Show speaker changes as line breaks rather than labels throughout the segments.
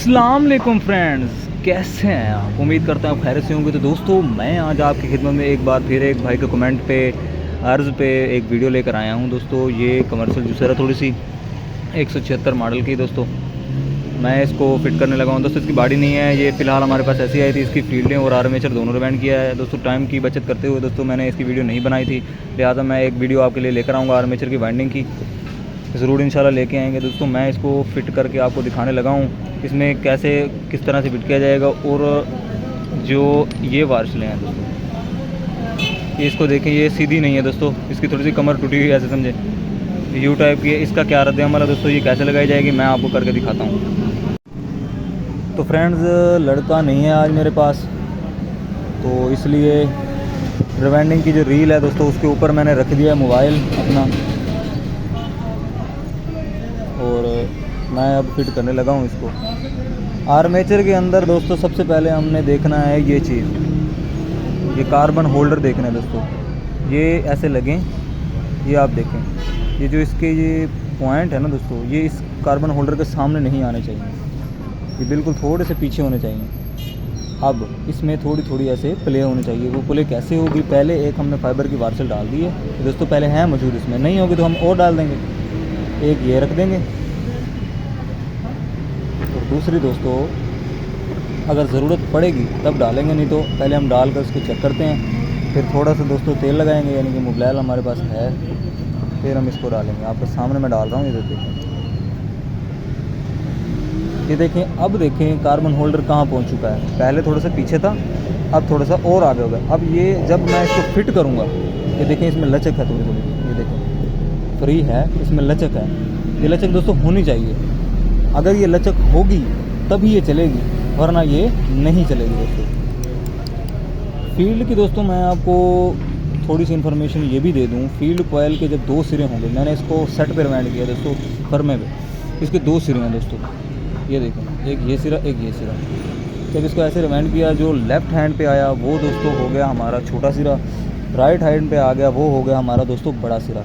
अस्सलाम वालेकुम फ्रेंड्स, कैसे हैं आप? उम्मीद करता हूँ खैर से होंगे। तो दोस्तों, मैं आज आपकी खिदमत में एक बार फिर एक भाई के कमेंट पे अर्ज़ पे एक वीडियो लेकर आया हूँ। दोस्तों, ये कमर्शियल जूसर है, थोड़ी सी 176 मॉडल की। दोस्तों, मैं इसको फिट करने लगा हूँ। दोस्तों, इसकी बॉडी नहीं है, ये फ़िलहाल हमारे पास ऐसी आई थी। इसकी फील्डें और आर्मेचर दोनों रिवाइंड किया है। दोस्तों, टाइम की बचत करते हुए दोस्तों मैंने इसकी वीडियो नहीं बनाई थी, लिहाजा मैं एक वीडियो आपके लिए लेकर आऊँगा आर्मेचर की वाइंडिंग की। ज़रूर इंशाल्लाह लेके आएंगे। दोस्तों, मैं इसको फ़िट करके आपको दिखाने लगा हूँ इसमें कैसे किस तरह से फिट किया जाएगा। और जो ये वार्शलें हैं दोस्तों, ये इसको देखें, ये सीधी नहीं है दोस्तों, इसकी थोड़ी सी कमर टूटी हुई है, ऐसे समझे यू टाइप की है। इसका क्या रद्द अमल है दोस्तों, ये कैसे लगाई जाएगी मैं आपको करके दिखाता हूँ। तो फ्रेंड्स, लड़का नहीं है आज मेरे पास, तो इसलिए रिवाइंडिंग की जो रील है दोस्तों उसके ऊपर मैंने रख दिया है मोबाइल अपना, और मैं अब फिट करने लगा हूँ इसको। आर्मेचर के अंदर दोस्तों सबसे पहले हमने देखना है ये चीज़, ये कार्बन होल्डर देखना है दोस्तों। ये ऐसे लगें, ये आप देखें, ये जो इसके ये पॉइंट है ना दोस्तों, ये इस कार्बन होल्डर के सामने नहीं आने चाहिए, ये बिल्कुल थोड़े से पीछे होने चाहिए। अब इसमें थोड़ी थोड़ी ऐसे प्ले होनी चाहिए। वो प्ले कैसे होगी? पहले एक हमने फाइबर की वार्सल डाल दी है दोस्तों, पहले है मौजूद, इसमें नहीं होगी तो हम और डाल देंगे। एक ये रख देंगे, और दूसरी दोस्तों अगर ज़रूरत पड़ेगी तब डालेंगे, नहीं तो पहले हम डाल कर इसको चेक करते हैं। फिर थोड़ा सा दोस्तों तेल लगाएंगे, यानी कि मोबिल हमारे पास है, फिर हम इसको डालेंगे। आपके सामने मैं डाल रहा हूँ, ये देखें, ये देखें। अब देखें कार्बन होल्डर कहाँ पहुँच चुका है। पहले थोड़ा सा पीछे था, अब थोड़ा सा और आगे हो गया। अब ये जब मैं इसको फिट करूँगा, ये देखें इसमें लचक है थोड़ी थोड़ी, ये देखें फ्री है, इसमें लचक है। ये लचक दोस्तों होनी चाहिए, अगर ये लचक होगी तभी ये चलेगी, वरना ये नहीं चलेगी दोस्तों। फील्ड की दोस्तों मैं आपको थोड़ी सी इन्फॉर्मेशन ये भी दे दूँ। फील्ड कॉयल के जब 2 सिरे होंगे, मैंने इसको सेट पे रिवाइंड किया दोस्तों फर्मे पे, इसके 2 सिरे हैं दोस्तों, ये देखो, एक ये सिरा एक ये सिरा। जब इसको ऐसे रिवाइंड किया, जो लेफ़्ट हैंड पे आया वो दोस्तों हो गया हमारा छोटा सिरा, राइट हैंड पे आ गया वो हो गया हमारा दोस्तों बड़ा सिरा।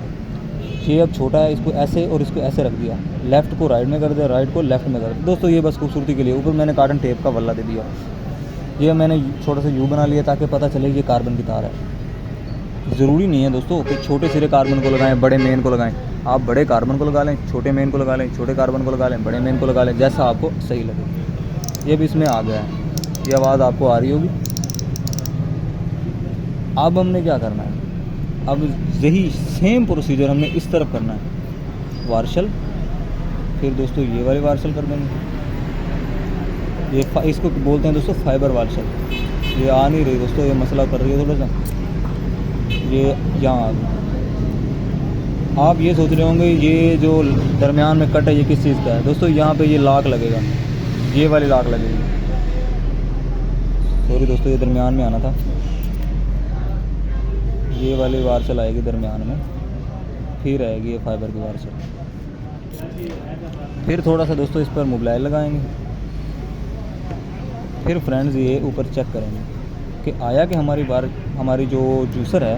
ये अब छोटा है, इसको ऐसे और इसको ऐसे रख दिया, लेफ़्ट को राइट में कर दिया, राइट को लेफ़्ट में कर दिया दोस्तों। ये बस खूबसूरती के लिए ऊपर मैंने कार्बन टेप का वल्ला दे दिया। ये मैंने छोटा सा यू बना लिया ताकि पता चले ये कार्बन की तार है। ज़रूरी नहीं है दोस्तों कि छोटे सिरे कार्बन को लगाएं, बड़े मेन को लगाएं। आप बड़े कार्बन को लगा लें, छोटे मेन को लगा लें, छोटे कार्बन को लगा लें, बड़े मेन को लगा लें, जैसा आपको सही लगे। ये भी इसमें आ गया है, ये आवाज़ आपको आ रही होगी। अब हमने क्या करना है, अब यही सेम प्रोसीजर हमने इस तरफ करना है, वार्शल, फिर दोस्तों ये वाली वार्शल कर देंगे। ये इसको बोलते हैं दोस्तों फाइबर वार्शल। ये आ नहीं रही दोस्तों, ये मसला कर रही है थोड़ा सा, ये यहाँ आ गई। आप ये सोच रहे होंगे ये जो दरमियान में कट है ये किस चीज़ का है दोस्तों? यहाँ पे ये लाक लगेगा, ये वाली लाक लगेगी। सॉरी दोस्तों, ये दरमियान में आना था, ये वाली वार्शल आएगी दरमियान में, फिर आएगी ये फाइबर की वार्शल। फिर थोड़ा सा दोस्तों इस पर मोबिल लगाएंगे। फिर फ्रेंड्स ये ऊपर चेक करेंगे कि आया कि हमारी जो जूसर है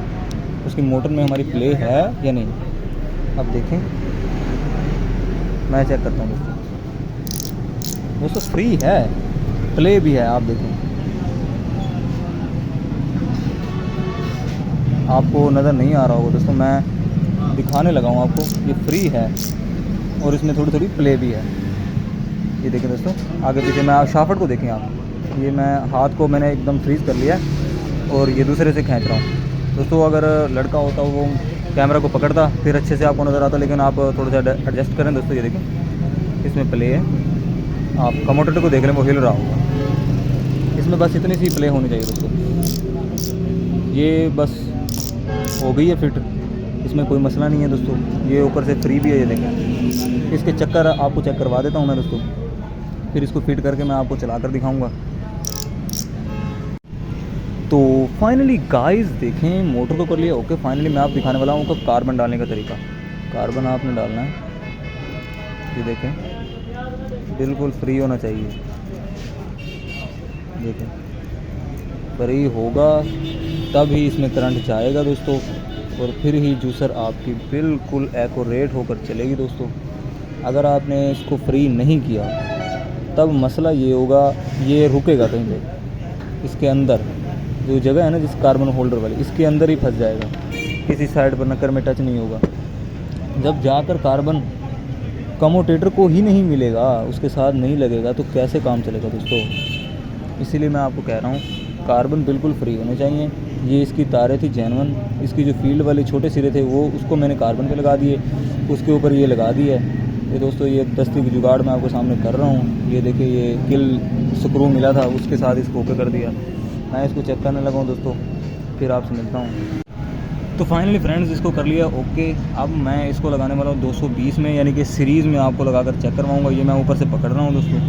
उसकी मोटर में हमारी प्ले है या नहीं। अब देखें, मैं चेक करता हूँ दोस्तों फ्री है, प्ले भी है। आप देखें, आपको नज़र नहीं आ रहा होगा दोस्तों, मैं दिखाने लगा हूँ आपको, ये फ्री है और इसमें थोड़ी थोड़ी प्ले भी है। ये देखें दोस्तों आगे पीछे, मैं आप शाफ्ट को देखें आप, ये मैं हाथ को मैंने एकदम फ्रीज़ कर लिया और ये दूसरे से खींच रहा हूँ दोस्तों। अगर लड़का होता वो कैमरा को पकड़ता फिर अच्छे से आपको नज़र आता, लेकिन आप थोड़ा सा एडजस्ट करें दोस्तों। ये देखें इसमें प्ले है, आप कमोडेटर को देख लें वो हिल रहा होगा, इसमें बस इतनी सी प्ले होनी चाहिए दोस्तों। ये बस हो गई है फिट, इसमें कोई मसला नहीं है दोस्तों। ये ऊपर से फ्री भी है, ये देखें। इसके चक्कर आपको चेक करवा देता हूँ मैं दोस्तों, फिर इसको फिट करके मैं आपको चला कर दिखाऊँगा। तो फाइनली गाइस देखें, मोटर को कर लिया ओके। फाइनली मैं आपको दिखाने वाला हूँ कि कार्बन डालने का तरीका। कार्बन आपने डालना है, ये देखें बिल्कुल फ्री होना चाहिए, देखें फ्री होगा तब ही इसमें करंट जाएगा दोस्तों, और फिर ही जूसर आपकी बिल्कुल एक्यूरेट होकर चलेगी दोस्तों। अगर आपने इसको फ्री नहीं किया तब मसला ये होगा, ये रुकेगा कहीं पे, इसके अंदर जो जगह है ना जिस कार्बन होल्डर वाली, इसके अंदर ही फंस जाएगा, किसी साइड पर नक्कर में टच नहीं होगा। जब जाकर कार्बन कमोटेटर को ही नहीं मिलेगा, उसके साथ नहीं लगेगा, तो कैसे काम चलेगा दोस्तों। इसीलिए मैं आपको कह रहा हूँ कार्बन बिल्कुल फ्री होने चाहिए। ये इसकी तारें थी जेनवन, इसकी जो फील्ड वाले छोटे सिरे थे वो उसको मैंने कार्बन पे लगा दिए, उसके ऊपर ये लगा दिया है। ये दोस्तों ये दस्ती की जुगाड़ मैं आपको सामने कर रहा हूँ। ये देखिए ये किल स्क्रू मिला था, उसके साथ इसको ओके कर दिया। मैं इसको चेक करने लगा हूँ दोस्तों, फिर आपसे मिलता हूँ। तो फाइनली फ्रेंड्स इसको कर लिया ओके। अब मैं इसको लगाने वाला हूँ 220 में, यानी कि सीरीज़ में आपको लगाकर चेक करवाऊँगा। ये मैं ऊपर से पकड़ रहा हूँ दोस्तों।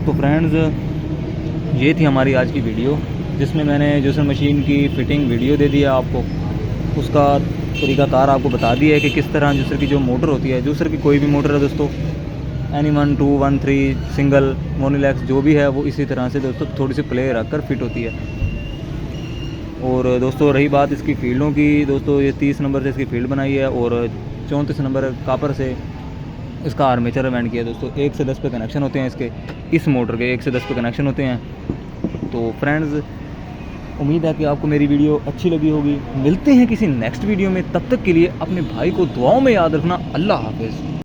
तो फ्रेंड्स ये थी हमारी आज की वीडियो, जिसमें मैंने जूसर मशीन की फ़िटिंग वीडियो दे दिया आपको, उसका तरीक़ाकार आपको बता दिया है कि किस तरह जूसर की जो मोटर होती है, जूसर की कोई भी मोटर है दोस्तों, Anyone 2, 1, 3 सिंगल मोनोलैक्स जो भी है वो इसी तरह से दोस्तों थोड़ी सी प्ले रख कर फिट होती है। और दोस्तों रही बात इसकी फील्डों की, दोस्तों ये 30 नंबर से इसकी फील्ड बनाई है और 34 नंबर कापर से इसका आर्मेचर वेंड किया है दोस्तों। 1 से 10 पे कनेक्शन होते हैं इसके, इस मोटर के 1 से 10 पे कनेक्शन होते हैं। तो फ्रेंड्स उम्मीद है कि आपको मेरी वीडियो अच्छी लगी होगी। मिलते हैं किसी नेक्स्ट वीडियो में, तब तक के लिए अपने भाई को दुआओं में याद रखना। अल्लाह हाफिज़।